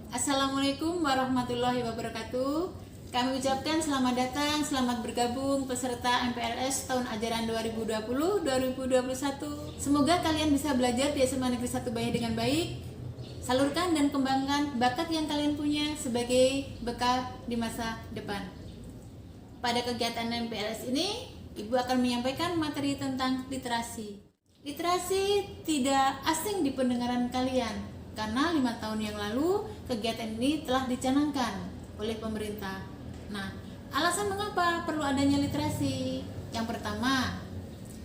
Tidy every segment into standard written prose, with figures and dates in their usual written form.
Assalamualaikum warahmatullahi wabarakatuh. Kami ucapkan selamat datang, selamat bergabung peserta MPLS tahun ajaran 2020-2021. Semoga kalian bisa belajar di SMA Negeri 1 Bayah dengan baik. Salurkan dan kembangkan bakat yang kalian punya sebagai bekal di masa depan. Pada kegiatan MPLS ini, Ibu akan menyampaikan materi tentang literasi. Literasi tidak asing di pendengaran kalian, karena 5 tahun yang lalu kegiatan ini telah dicanangkan oleh pemerintah. Nah, alasan mengapa perlu adanya literasi? Yang pertama,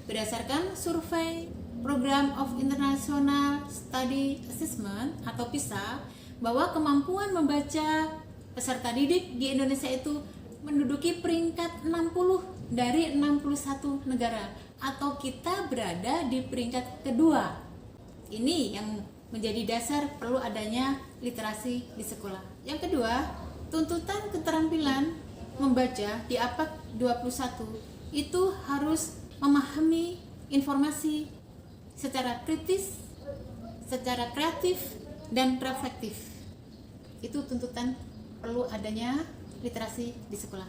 berdasarkan survei Program of International Study Assessment atau PISA, bahwa kemampuan membaca peserta didik di Indonesia itu menduduki peringkat 60 dari 61 negara, atau kita berada di peringkat kedua. Ini yang menjadi dasar perlu adanya literasi di sekolah. Yang kedua, tuntutan keterampilan membaca di abad 21 itu harus memahami informasi secara kritis, secara kreatif, dan reflektif. Itu tuntutan perlu adanya literasi di sekolah.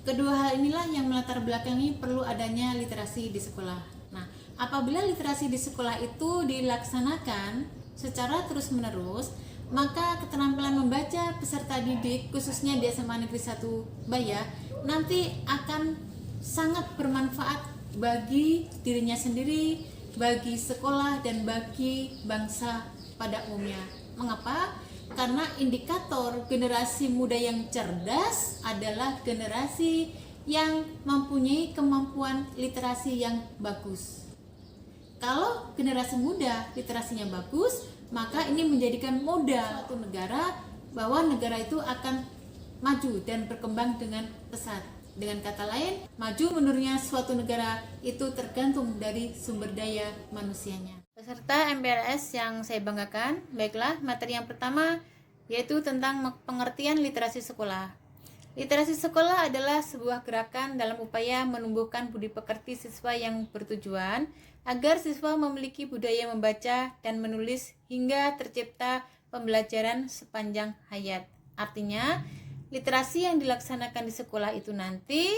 Kedua hal inilah yang melatar belakangi perlu adanya literasi di sekolah. Nah, apabila literasi di sekolah itu dilaksanakan secara terus-menerus, maka keterampilan membaca peserta didik khususnya di SMA Negeri 1 Bayah nanti akan sangat bermanfaat bagi dirinya sendiri, bagi sekolah, dan bagi bangsa pada umumnya. Mengapa? Karena indikator generasi muda yang cerdas adalah generasi yang mempunyai kemampuan literasi yang bagus. Kalau generasi muda literasinya bagus, maka ini menjadikan modal suatu negara bahwa negara itu akan maju dan berkembang dengan pesat. Dengan kata lain, maju menurunnya suatu negara itu tergantung dari sumber daya manusianya. Peserta MPLS yang saya banggakan, baiklah, materi yang pertama yaitu tentang pengertian literasi sekolah. Literasi sekolah adalah sebuah gerakan dalam upaya menumbuhkan budi pekerti siswa yang bertujuan agar siswa memiliki budaya membaca dan menulis hingga tercipta pembelajaran sepanjang hayat. Artinya, literasi yang dilaksanakan di sekolah itu nanti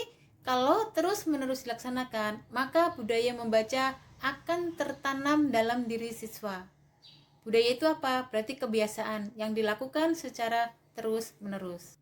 kalau terus-menerus dilaksanakan, maka budaya membaca akan tertanam dalam diri siswa. Budaya itu apa? Berarti kebiasaan yang dilakukan secara terus-menerus.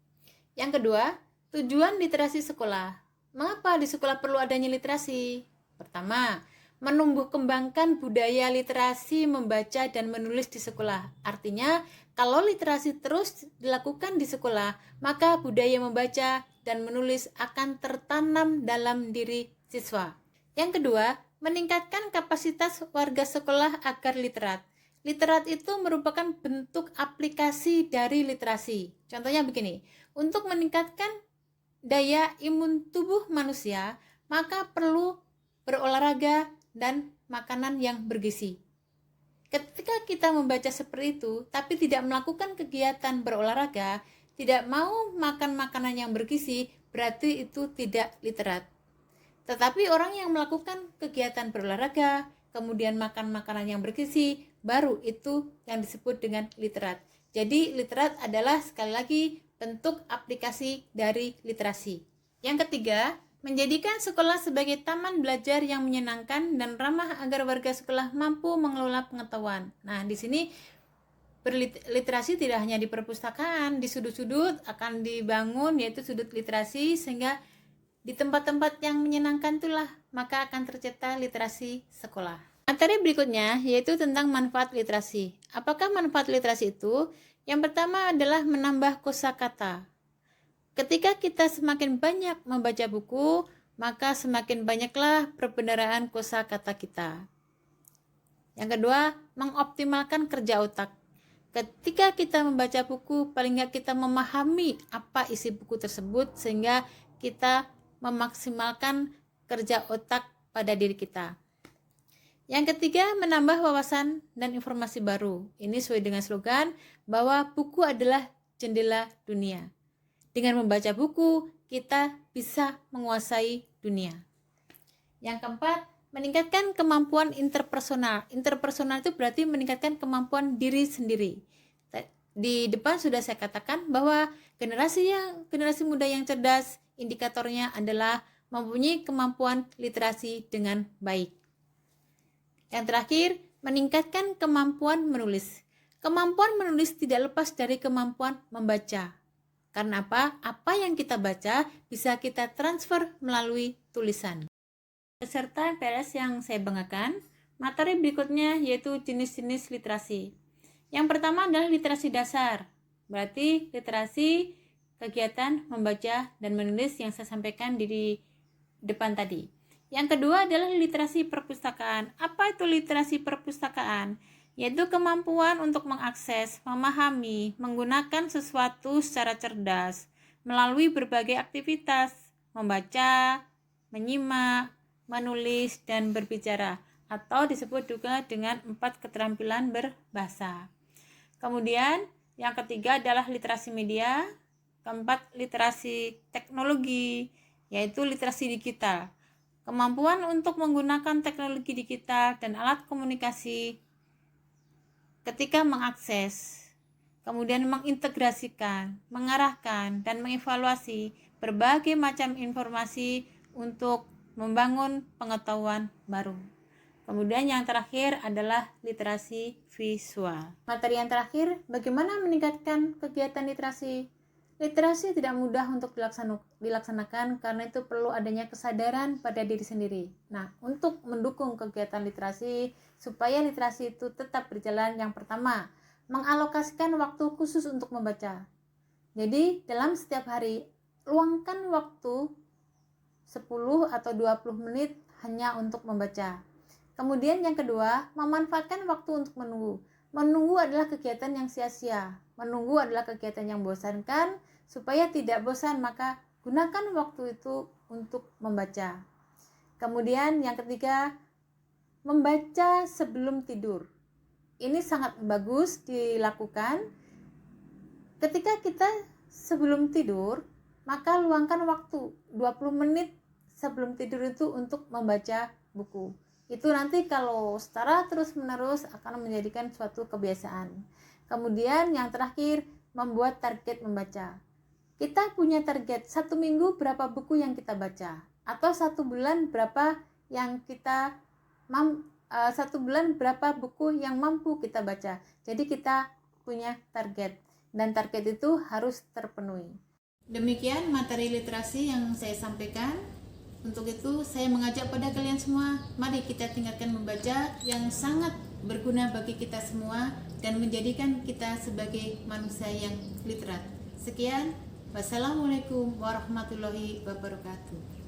Yang kedua, tujuan literasi sekolah. Mengapa di sekolah perlu adanya literasi? Pertama, menumbuh kembangkan budaya literasi membaca dan menulis di sekolah. Artinya, kalau literasi terus dilakukan di sekolah, maka budaya membaca dan menulis akan tertanam dalam diri siswa. Yang kedua, meningkatkan kapasitas warga sekolah agar literat. Literat itu merupakan bentuk aplikasi dari literasi. Contohnya begini, untuk meningkatkan daya imun tubuh manusia, maka perlu berolahraga dan makanan yang bergizi. Ketika kita membaca seperti itu, tapi tidak melakukan kegiatan berolahraga, tidak mau makan makanan yang bergizi, berarti itu tidak literat. Tetapi orang yang melakukan kegiatan berolahraga, kemudian makan makanan yang bergizi, baru itu yang disebut dengan literat. Jadi literat adalah sekali lagi bentuk aplikasi dari literasi. Yang ketiga, menjadikan sekolah sebagai taman belajar yang menyenangkan dan ramah agar warga sekolah mampu mengelola pengetahuan. Nah, di sini berliterasi tidak hanya di perpustakaan, di sudut-sudut akan dibangun yaitu sudut literasi, sehingga di tempat-tempat yang menyenangkan itulah maka akan tercipta literasi sekolah. Materi berikutnya yaitu tentang manfaat literasi. Apakah manfaat literasi itu? Yang pertama adalah menambah kosakata. Ketika kita semakin banyak membaca buku, maka semakin banyaklah perbendaharaan kosakata kita. Yang kedua, mengoptimalkan kerja otak. Ketika kita membaca buku, paling nggak kita memahami apa isi buku tersebut sehingga kita memaksimalkan kerja otak pada diri kita. Yang ketiga, menambah wawasan dan informasi baru. Ini sesuai dengan slogan bahwa buku adalah jendela dunia. Dengan membaca buku, kita bisa menguasai dunia. Yang keempat, meningkatkan kemampuan interpersonal. Interpersonal itu berarti meningkatkan kemampuan diri sendiri. Di depan sudah saya katakan bahwa generasi muda yang cerdas, indikatornya adalah mempunyai kemampuan literasi dengan baik. Yang terakhir, meningkatkan kemampuan menulis. Kemampuan menulis tidak lepas dari kemampuan membaca. Karena apa? Apa yang kita baca bisa kita transfer melalui tulisan. Peserta MPLS yang saya banggakan, materi berikutnya yaitu jenis-jenis literasi. Yang pertama adalah literasi dasar, berarti literasi kegiatan membaca dan menulis yang saya sampaikan di depan tadi. Yang kedua adalah literasi perpustakaan. Apa itu literasi perpustakaan? Yaitu kemampuan untuk mengakses, memahami, menggunakan sesuatu secara cerdas melalui berbagai aktivitas, membaca, menyimak, menulis, dan berbicara, atau disebut juga dengan 4 keterampilan berbahasa. Kemudian yang ketiga adalah literasi media, keempat literasi teknologi, yaitu literasi digital. Kemampuan untuk menggunakan teknologi digital dan alat komunikasi ketika mengakses, kemudian mengintegrasikan, mengarahkan, dan mengevaluasi berbagai macam informasi untuk membangun pengetahuan baru. Kemudian yang terakhir adalah literasi visual. Materi yang terakhir, bagaimana meningkatkan kegiatan literasi? Literasi tidak mudah untuk dilaksanakan karena itu perlu adanya kesadaran pada diri sendiri. Nah, untuk mendukung kegiatan literasi, supaya literasi itu tetap berjalan, yang pertama, mengalokasikan waktu khusus untuk membaca. Jadi, dalam setiap hari, luangkan waktu 10 atau 20 menit hanya untuk membaca. Kemudian yang kedua, memanfaatkan waktu untuk menunggu. Menunggu adalah kegiatan yang sia-sia. Menunggu adalah kegiatan yang membosankan. Supaya tidak bosan, maka gunakan waktu itu untuk membaca. Kemudian yang ketiga, membaca sebelum tidur. Ini sangat bagus dilakukan. Ketika kita sebelum tidur, maka luangkan waktu 20 menit sebelum tidur itu untuk membaca buku. Itu nanti kalau secara terus-menerus akan menjadikan suatu kebiasaan. Kemudian yang terakhir, membuat target membaca. Kita punya target 1 minggu berapa buku yang kita baca, atau 1 bulan berapa yang kita 1 bulan berapa buku yang mampu kita baca. Jadi kita punya target, dan target itu harus terpenuhi. Demikian materi literasi yang saya sampaikan. Untuk itu saya mengajak pada kalian semua, mari kita tingkatkan membaca yang sangat berguna bagi kita semua dan menjadikan kita sebagai manusia yang literat. Sekian, wassalamualaikum warahmatullahi wabarakatuh.